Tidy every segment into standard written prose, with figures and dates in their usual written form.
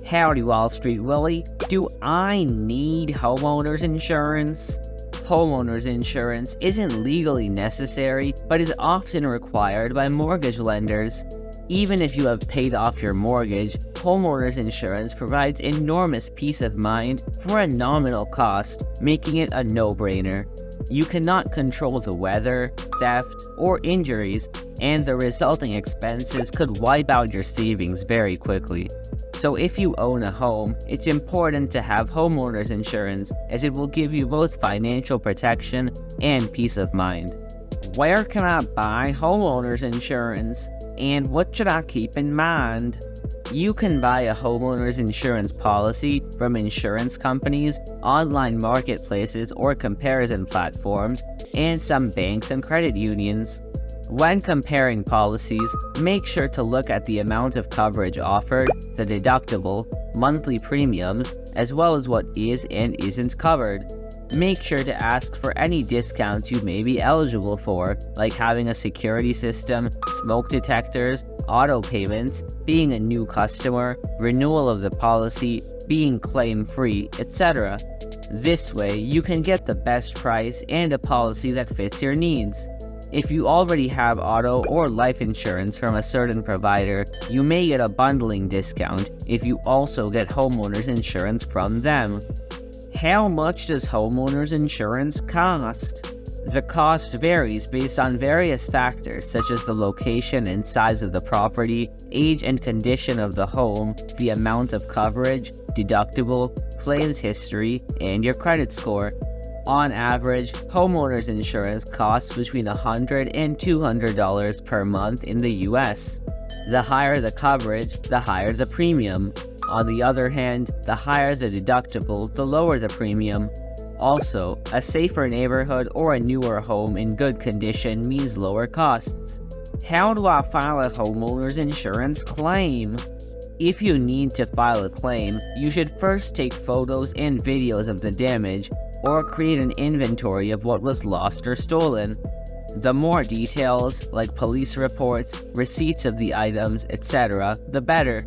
Howdy, Wall Street Willie. Do I need homeowners insurance? Homeowners insurance isn't legally necessary, but is often required by mortgage lenders. Even if you have paid off your mortgage, homeowners insurance provides enormous peace of mind for a nominal cost, making it a no-brainer. You cannot control the weather, theft, or injuries, and the resulting expenses could wipe out your savings very quickly. So if you own a home, it's important to have homeowners insurance, as it will give you both financial protection and peace of mind. Where can I buy homeowners insurance? And what should I keep in mind? You can buy a homeowner's insurance policy from insurance companies, online marketplaces or comparison platforms, and some banks and credit unions. When comparing policies, make sure to look at the amount of coverage offered, the deductible, monthly premiums, as well as what is and isn't covered. Make sure to ask for any discounts you may be eligible for, like having a security system, smoke detectors, auto payments, being a new customer, renewal of the policy, being claim-free, etc. This way, you can get the best price and a policy that fits your needs. If you already have auto or life insurance from a certain provider, you may get a bundling discount if you also get homeowners insurance from them. How much does homeowners insurance cost? The cost varies based on various factors such as the location and size of the property, age and condition of the home, the amount of coverage, deductible, claims history, and your credit score. On average, homeowners insurance costs between $100 and $200 per month in the US. The higher the coverage, the higher the premium. On the other hand, the higher the deductible, the lower the premium. Also, a safer neighborhood or a newer home in good condition means lower costs. How do I file a homeowner's insurance claim? If you need to file a claim, you should first take photos and videos of the damage, or create an inventory of what was lost or stolen. The more details, like police reports, receipts of the items, etc., the better.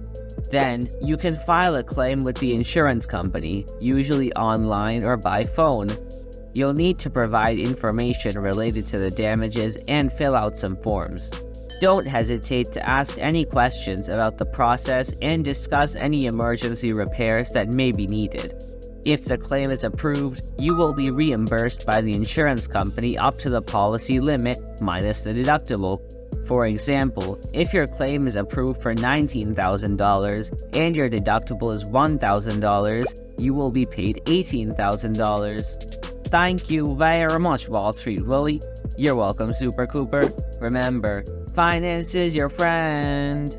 Then, you can file a claim with the insurance company, usually online or by phone. You'll need to provide information related to the damages and fill out some forms. Don't hesitate to ask any questions about the process and discuss any emergency repairs that may be needed. If the claim is approved, you will be reimbursed by the insurance company up to the policy limit minus the deductible. For example, if your claim is approved for $19,000 and your deductible is $1,000, you will be paid $18,000. Thank you very much, Wall Street Willie. You're welcome, Super Cooper. Remember, finance is your friend.